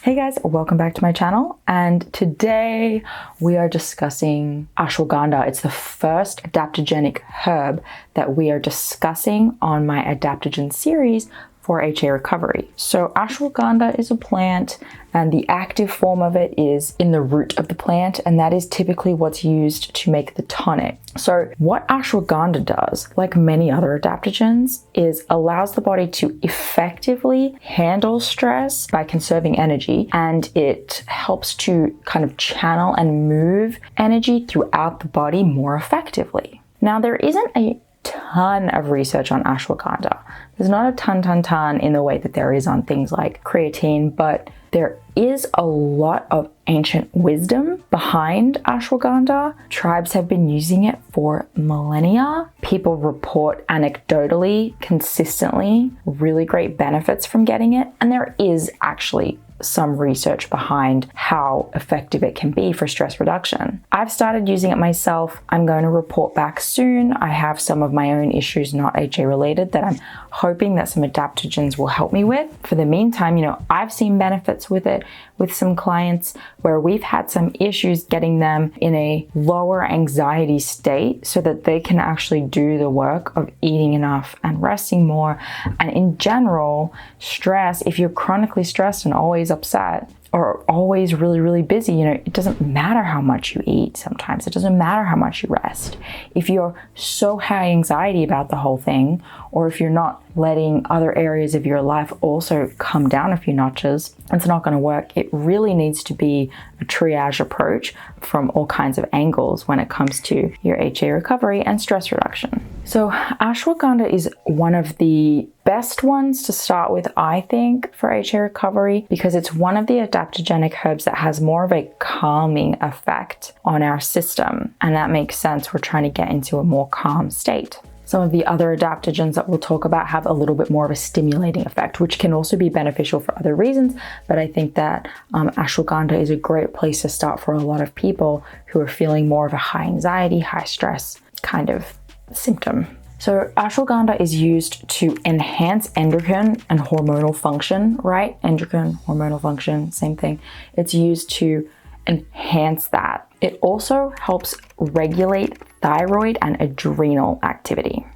Hey guys, welcome back to my channel, and today we are discussing ashwagandha. It's the first adaptogenic herb that we are discussing on my adaptogen series for HA recovery. So ashwagandha is a plant, and the active form of it is in the root of the plant, and that is typically what's used to make the tonic. So what ashwagandha does, like many other adaptogens, is allows the body to effectively handle stress by conserving energy, and it helps to kind of channel and move energy throughout the body more effectively. Now, there isn't a ton of research on ashwagandha. There's not a ton in the way that there is on things like creatine, but there is a lot of ancient wisdom behind ashwagandha. Tribes have been using it for millennia. People report anecdotally, consistently, really great benefits from getting it. And there is actually some research behind how effective it can be for stress reduction. I've started using it myself. I'm going to report back soon. I have some of my own issues, not HA related, that I'm hoping that some adaptogens will help me with. For the meantime, I've seen benefits with it with some clients where we've had some issues getting them in a lower anxiety state so that they can actually do the work of eating enough and resting more. And in general, stress, if you're chronically stressed and always upset or always really busy, it doesn't matter how much you eat sometimes. It doesn't matter how much you rest. If you're so high anxiety about the whole thing, or if you're not letting other areas of your life also come down a few notches, it's not going to work. It really needs to be a triage approach from all kinds of angles when it comes to your HA recovery and stress reduction. So ashwagandha is one of the best ones to start with, I think, for HA recovery, because it's one of the adaptogenic herbs that has more of a calming effect on our system. And that makes sense. We're trying to get into a more calm state. Some of the other adaptogens that we'll talk about have a little bit more of a stimulating effect, which can also be beneficial for other reasons. But I think that ashwagandha is a great place to start for a lot of people who are feeling more of a high anxiety, high stress kind of symptom. So ashwagandha is used to enhance endocrine and hormonal function, right? Endocrine, hormonal function, same thing. It's used to enhance that. It also helps regulate thyroid and adrenal activity.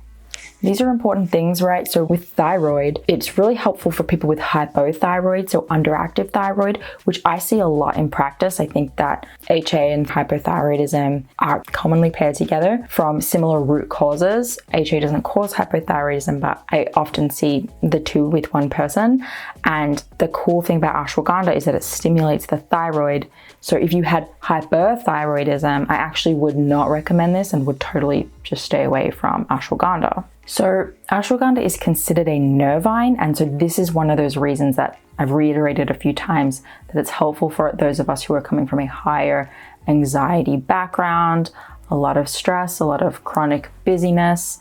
These are important things, right? So with thyroid, it's really helpful for people with hypothyroid, so underactive thyroid, which I see a lot in practice. I think that HA and hypothyroidism are commonly paired together from similar root causes. HA doesn't cause hypothyroidism, but I often see the two with one person. And the cool thing about ashwagandha is that it stimulates the thyroid. So if you had hyperthyroidism, I actually would not recommend this and would totally just stay away from ashwagandha. So ashwagandha is considered a nervine, and so this is one of those reasons that I've reiterated a few times that it's helpful for those of us who are coming from a higher anxiety background, a lot of stress, a lot of chronic busyness,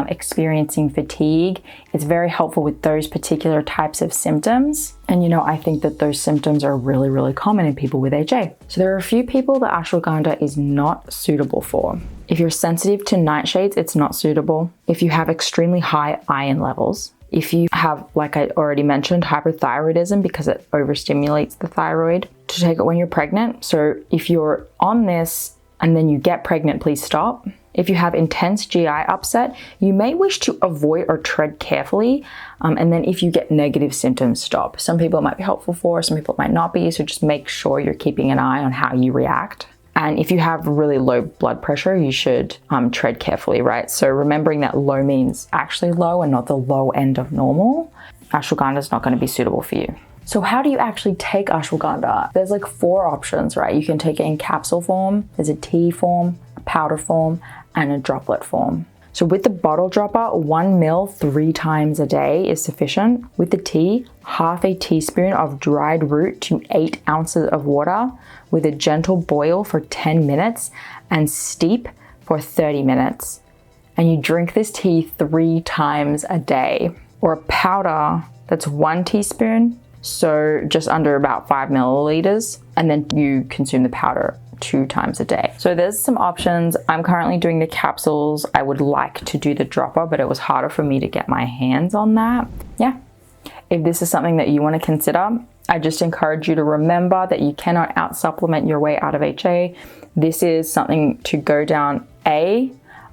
experiencing fatigue. It's very helpful with those particular types of symptoms. And I think that those symptoms are really common in people with HA. So there are a few people that ashwagandha is not suitable for. If you're sensitive to nightshades, it's not suitable. If you have extremely high iron levels, if you have, like I already mentioned, hyperthyroidism because it overstimulates the thyroid, to take it when you're pregnant. So if you're on this and then you get pregnant, please stop. If you have intense GI upset, you may wish to avoid or tread carefully. And then if you get negative symptoms, stop. Some people it might be helpful for, some people it might not be. So just make sure you're keeping an eye on how you react. And if you have really low blood pressure, you should tread carefully, right? So remembering that low means actually low and not the low end of normal. Ashwagandha is not going to be suitable for you. So how do you actually take ashwagandha? There's like 4 options, right? You can take it in capsule form, there's a tea form, a powder form, and a droplet form. So with the bottle dropper, 1 ml 3 times a day is sufficient. With the tea, half a teaspoon of dried root to 8 ounces of water with a gentle boil for 10 minutes and steep for 30 minutes. And you drink this tea 3 times a day. Or a powder that's 1 teaspoon, so just under about 5 milliliters, and then you consume the powder 2 times a day. So there's some options. I'm currently doing the capsules. I would like to do the dropper, but it was harder for me to get my hands on that. Yeah. If this is something that you want to consider, I just encourage you to remember that you cannot out supplement your way out of HA. This is something to go down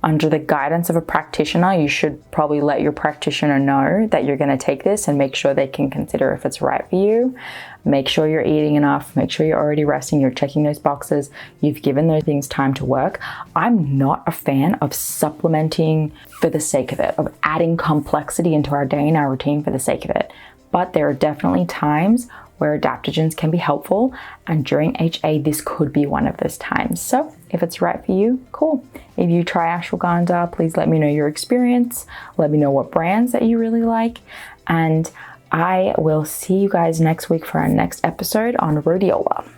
under the guidance of a practitioner. You should probably let your practitioner know that you're going to take this and make sure they can consider if it's right for you. Make sure you're eating enough, make sure you're already resting, you're checking those boxes, you've given those things time to work. I'm not a fan of supplementing for the sake of it, of adding complexity into our day and our routine for the sake of it. But there are definitely times where adaptogens can be helpful, and during HA, this could be one of those times. So if it's right for you, cool. If you try ashwagandha, please let me know your experience. Let me know what brands that you really like, and I will see you guys next week for our next episode on rhodiola.